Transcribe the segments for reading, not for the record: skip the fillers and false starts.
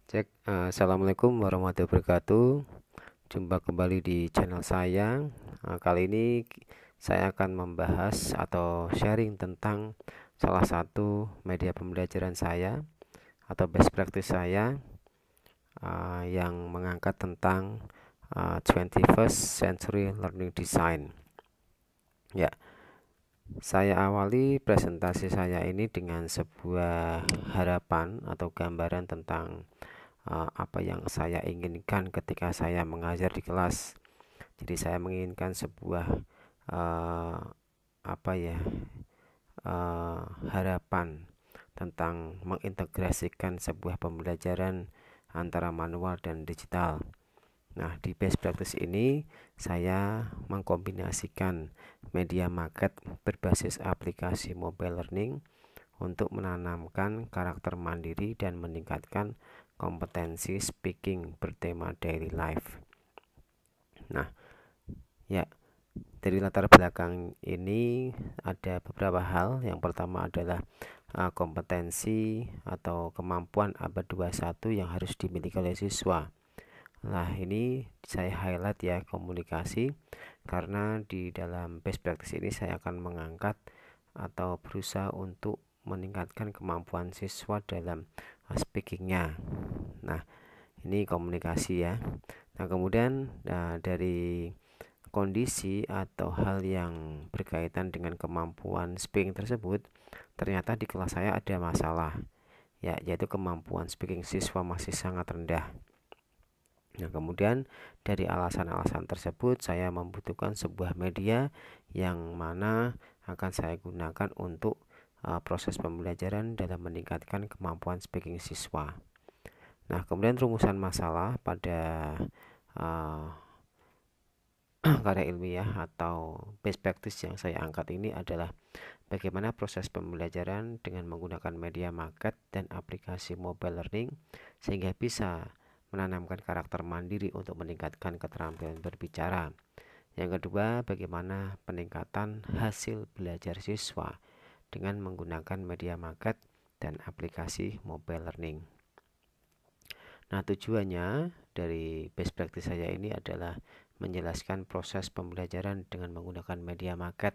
Cek, assalamualaikum warahmatullahi wabarakatuh. Jumpa kembali di channel saya. Kali ini saya akan membahas atau sharing tentang salah satu media pembelajaran saya atau best practice saya yang mengangkat tentang 21st Century Learning Design. Ya, saya awali presentasi saya ini dengan sebuah harapan atau gambaran tentang apa yang saya inginkan ketika saya mengajar di kelas. Jadi saya menginginkan sebuah uh, apa ya uh, harapan tentang mengintegrasikan sebuah pembelajaran antara manual dan digital. Nah, di best practice ini saya mengkombinasikan media market berbasis aplikasi mobile learning untuk menanamkan karakter mandiri dan meningkatkan kompetensi speaking bertema daily life. Nah, ya, dari latar belakang ini ada beberapa hal. Yang pertama adalah kompetensi atau kemampuan abad 21 yang harus dimiliki oleh siswa. Nah, ini saya highlight ya, komunikasi, karena di dalam best practice ini saya akan mengangkat atau berusaha untuk meningkatkan kemampuan siswa dalam speakingnya. Nah, ini komunikasi ya. Nah, kemudian dari kondisi atau hal yang berkaitan dengan kemampuan speaking tersebut, ternyata di kelas saya ada masalah, ya, yaitu kemampuan speaking siswa masih sangat rendah. Nah, kemudian dari alasan-alasan tersebut saya membutuhkan sebuah media yang mana akan saya gunakan untuk proses pembelajaran dalam meningkatkan kemampuan speaking siswa. Nah, kemudian rumusan masalah pada uh, karya ilmiah atau best practice yang saya angkat ini adalah bagaimana proses pembelajaran dengan menggunakan media market dan aplikasi mobile learning sehingga bisa menanamkan karakter mandiri untuk meningkatkan keterampilan berbicara. Yang kedua, bagaimana peningkatan hasil belajar siswa dengan menggunakan media market dan aplikasi mobile learning. Nah, tujuannya dari best practice saya ini adalah menjelaskan proses pembelajaran dengan menggunakan media market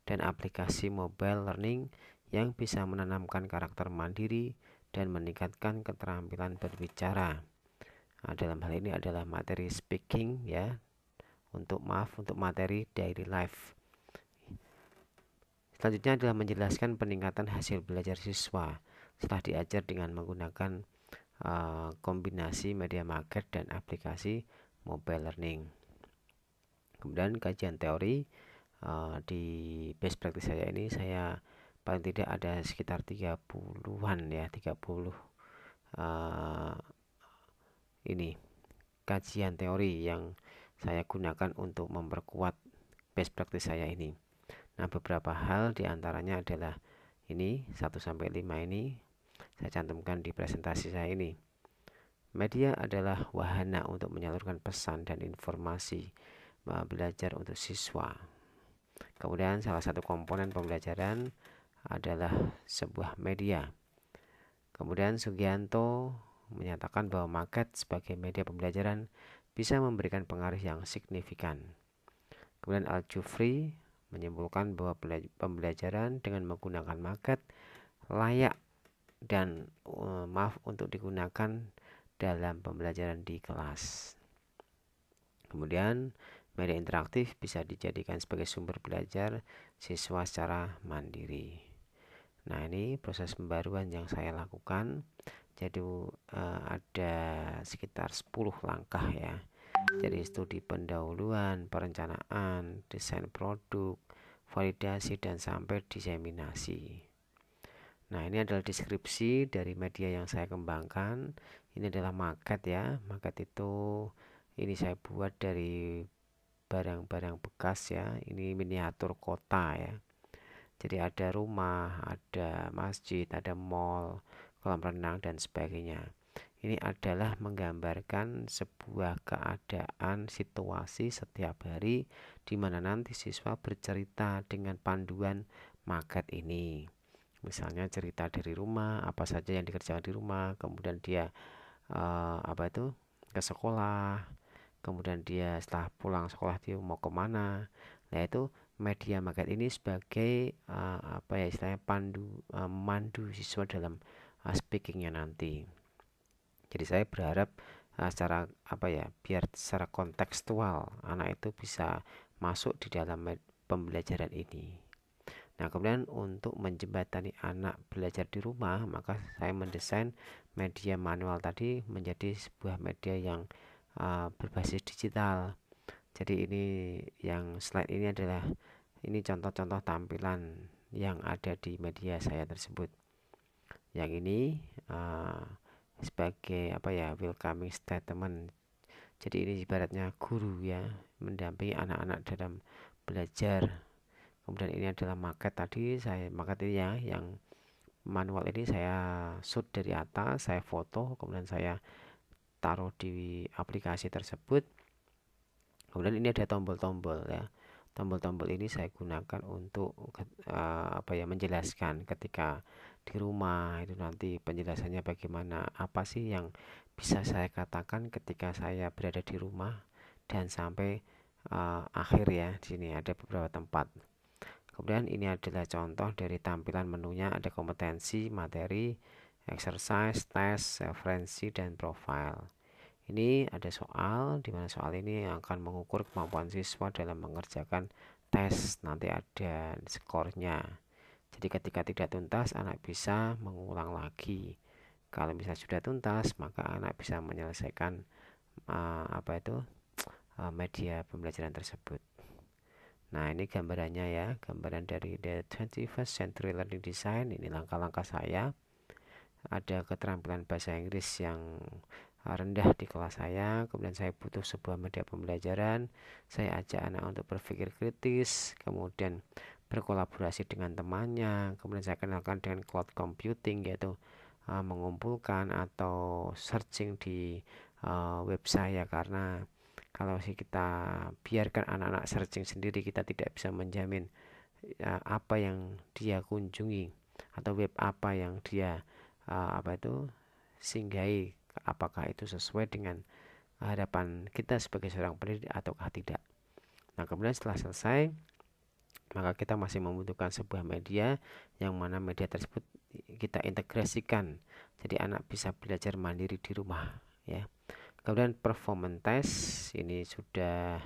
dan aplikasi mobile learning yang bisa menanamkan karakter mandiri dan meningkatkan keterampilan berbicara. Nah, dalam hal ini adalah materi speaking ya, untuk materi daily life. Selanjutnya adalah menjelaskan peningkatan hasil belajar siswa setelah diajar dengan menggunakan kombinasi media market dan aplikasi mobile learning. Kemudian kajian teori, di best practice saya ini saya paling tidak ada sekitar 30-an ya, 30 ini kajian teori yang saya gunakan untuk memperkuat best practice saya ini. Nah, beberapa hal diantaranya adalah ini 1-5 ini saya cantumkan di presentasi saya ini. Media adalah wahana untuk menyalurkan pesan dan informasi belajar untuk siswa. Kemudian salah satu komponen pembelajaran adalah sebuah media. Kemudian Sugianto menyatakan bahwa market sebagai media pembelajaran bisa memberikan pengaruh yang signifikan. Kemudian Al-Jufri menyimpulkan bahwa pembelajaran dengan menggunakan market layak dan untuk digunakan dalam pembelajaran di kelas. Kemudian media interaktif bisa dijadikan sebagai sumber belajar siswa secara mandiri. Nah, ini proses pembaruan yang saya lakukan. Jadi ada sekitar 10 langkah ya. Jadi studi pendahuluan, perencanaan, desain produk, validasi, dan sampai diseminasi. Nah, ini adalah deskripsi dari media yang saya kembangkan. Ini adalah market ya. Market itu ini saya buat dari barang-barang bekas ya. Ini miniatur kota ya. Jadi ada rumah, ada masjid, ada mall, kolam renang dan sebagainya. Ini adalah menggambarkan sebuah keadaan situasi setiap hari di mana nanti siswa bercerita dengan panduan market ini. Misalnya cerita dari rumah, apa saja yang dikerjakan di rumah, kemudian dia apa itu, ke sekolah, kemudian dia setelah pulang sekolah dia mau kemana. Nah itu media market ini sebagai apa ya istilahnya mandu siswa dalam speakingnya nanti. Jadi saya berharap secara apa ya, biar secara kontekstual anak itu bisa masuk di dalam pembelajaran ini. Nah, kemudian untuk menjembatani anak belajar di rumah, maka saya mendesain media manual tadi menjadi sebuah media yang berbasis digital. Jadi ini yang slide ini adalah ini contoh-contoh tampilan yang ada di media saya tersebut. Yang ini uh, sebagai apa ya, welcoming statement. Jadi ini ibaratnya guru ya, mendampingi anak-anak dalam belajar. Kemudian ini adalah market tadi, market ini ya yang manual ini saya shoot dari atas, saya foto, kemudian saya taruh di aplikasi tersebut. Kemudian ini ada tombol-tombol ya. Tombol-tombol ini saya gunakan untuk apa ya, menjelaskan ketika di rumah itu nanti penjelasannya bagaimana, apa sih yang bisa saya katakan ketika saya berada di rumah dan sampai akhir ya. Di sini ada beberapa tempat. Kemudian ini adalah contoh dari tampilan menunya, ada kompetensi, materi, exercise, tes, referensi, dan profile. Ini ada soal, di mana soal ini akan mengukur kemampuan siswa dalam mengerjakan tes. Nanti ada skornya. Jadi ketika tidak tuntas, anak bisa mengulang lagi. Kalau bisa sudah tuntas, maka anak bisa menyelesaikan apa itu media pembelajaran tersebut. Nah, ini gambarannya ya, gambaran dari the 21st Century Learning Design. Ini langkah-langkah saya. Ada keterampilan bahasa Inggris yang rendah di kelas saya, kemudian saya butuh sebuah media pembelajaran, saya ajak anak untuk berpikir kritis, kemudian berkolaborasi dengan temannya, kemudian saya kenalkan dengan cloud computing, yaitu mengumpulkan atau searching di web saya, karena kalau kita biarkan anak-anak searching sendiri, kita tidak bisa menjamin apa yang dia kunjungi atau web apa yang dia apa itu singgahi, apakah itu sesuai dengan harapan kita sebagai seorang pendidik ataukah tidak. Nah, kemudian setelah selesai, maka kita masih membutuhkan sebuah media yang mana media tersebut kita integrasikan. Jadi anak bisa belajar mandiri di rumah ya. Kemudian performance test ini sudah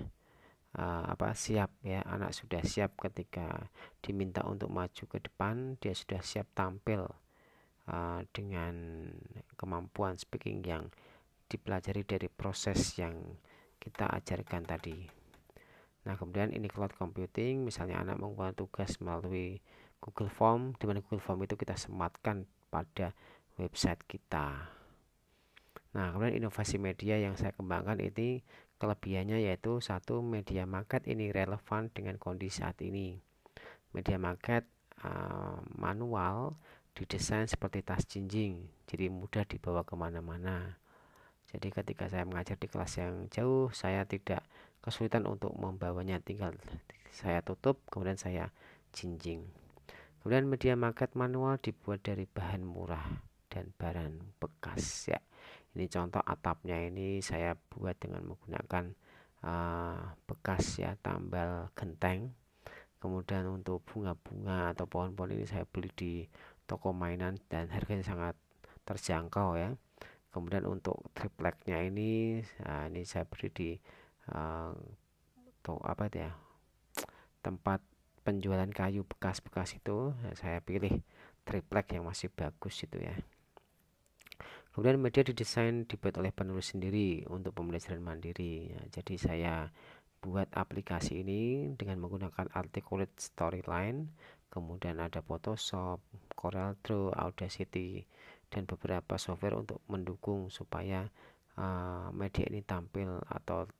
siap ya, anak sudah siap ketika diminta untuk maju ke depan, dia sudah siap tampil dengan kemampuan speaking yang dipelajari dari proses yang kita ajarkan tadi. Nah, kemudian ini cloud computing, misalnya anak mengumpulkan tugas melalui Google Form, di mana Google Form itu kita sematkan pada website kita. Nah, kemudian inovasi media yang saya kembangkan ini kelebihannya yaitu satu, media market ini relevan dengan kondisi saat ini. Media market manual didesain seperti tas jinjing, jadi mudah dibawa kemana-mana. Jadi ketika saya mengajar di kelas yang jauh, saya tidak kesulitan untuk membawanya, tinggal saya tutup kemudian saya jinjing. Kemudian media market manual dibuat dari bahan murah dan barang bekas ya. Ini contoh atapnya, ini saya buat dengan menggunakan bekas ya, tambal genteng. Kemudian untuk bunga-bunga atau pohon-pohon ini saya beli di toko mainan dan harganya sangat terjangkau ya. Kemudian untuk tripleknya ini, ini saya beli di apa ya, tempat penjualan kayu bekas-bekas itu. Saya pilih triplek yang masih bagus itu ya. Kemudian media didesain dibuat oleh penulis sendiri untuk pembelajaran mandiri ya. Jadi saya buat aplikasi ini dengan menggunakan Articulate Storyline, kemudian ada Photoshop, CorelDRAW, Audacity, dan beberapa software untuk mendukung supaya media ini tampil atau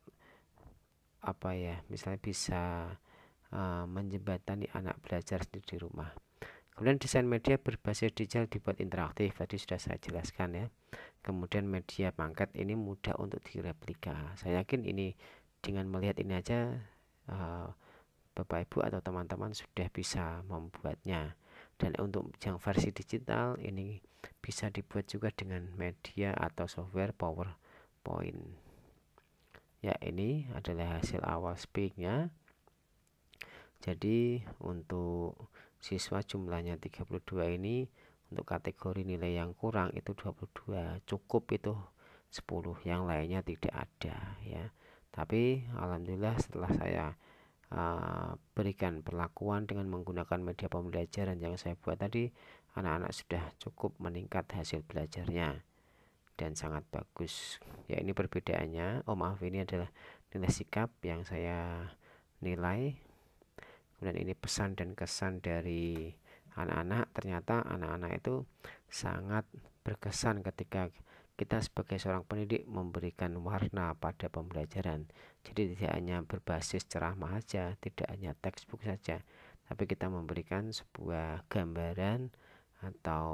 apa ya, misalnya bisa menjembatani anak belajar di rumah. Kemudian desain media berbasis digital dibuat interaktif, tadi sudah saya jelaskan ya. Kemudian media market ini mudah untuk direplika. Saya yakin ini dengan melihat ini aja Bapak Ibu atau teman-teman sudah bisa membuatnya. Dan untuk yang versi digital ini bisa dibuat juga dengan media atau software PowerPoint. Ya, ini adalah hasil awal speaknya. Jadi untuk siswa jumlahnya 32 ini, untuk kategori nilai yang kurang itu 22, cukup itu 10, yang lainnya tidak ada ya. Tapi alhamdulillah setelah saya berikan perlakuan dengan menggunakan media pembelajaran yang saya buat tadi, anak-anak sudah cukup meningkat hasil belajarnya dan sangat bagus ya. Ini perbedaannya. Maaf, ini adalah nilai sikap yang saya nilai, kemudian ini pesan dan kesan dari anak-anak. Ternyata anak-anak itu sangat berkesan ketika kita sebagai seorang pendidik memberikan warna pada pembelajaran. Jadi tidak hanya berbasis ceramah saja, tidak hanya textbook saja, tapi kita memberikan sebuah gambaran atau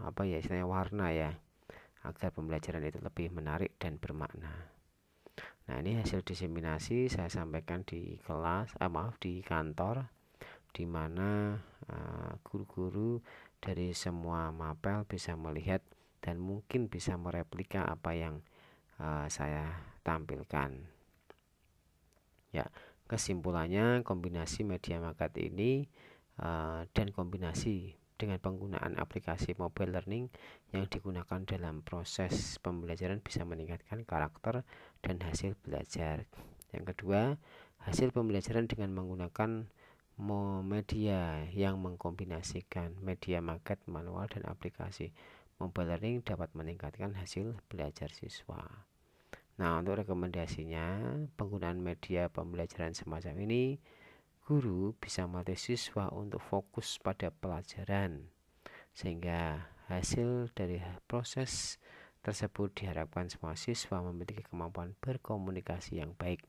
apa ya istilahnya, warna ya, agar pembelajaran itu lebih menarik dan bermakna. Nah, ini hasil diseminasi saya sampaikan di kelas, di kantor, di mana guru-guru dari semua mapel bisa melihat dan mungkin bisa mereplika apa yang saya tampilkan. Ya, kesimpulannya kombinasi media market ini dan kombinasi dengan penggunaan aplikasi mobile learning yang digunakan dalam proses pembelajaran bisa meningkatkan karakter dan hasil belajar. Yang kedua, hasil pembelajaran dengan menggunakan media yang mengkombinasikan media market, manual, dan aplikasi mobile learning dapat meningkatkan hasil belajar siswa. Nah, untuk rekomendasinya, penggunaan media pembelajaran semacam ini, guru bisa melatih siswa untuk fokus pada pelajaran, sehingga hasil dari proses tersebut diharapkan semua siswa memiliki kemampuan berkomunikasi yang baik.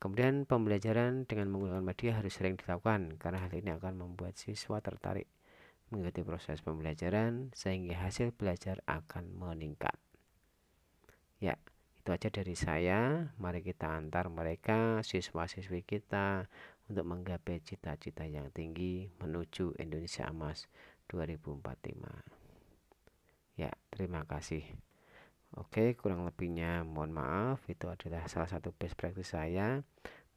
Kemudian pembelajaran dengan menggunakan media harus sering dilakukan karena hal ini akan membuat siswa tertarik mengikuti proses pembelajaran sehingga hasil belajar akan meningkat. Ya, itu aja dari saya. Mari kita antar mereka, siswa-siswi kita, untuk menggapai cita-cita yang tinggi menuju Indonesia Emas 2045. Ya, terima kasih. Oke, kurang lebihnya mohon maaf. Itu adalah salah satu best practice saya.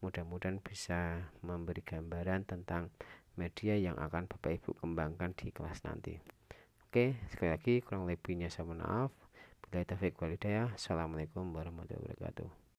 Mudah-mudahan bisa memberi gambaran tentang media yang akan Bapak Ibu kembangkan di kelas nanti. Oke, sekali lagi kurang lebihnya saya mohon maaf. Billahi taufiq wal hidayah. Assalamualaikum warahmatullahi wabarakatuh.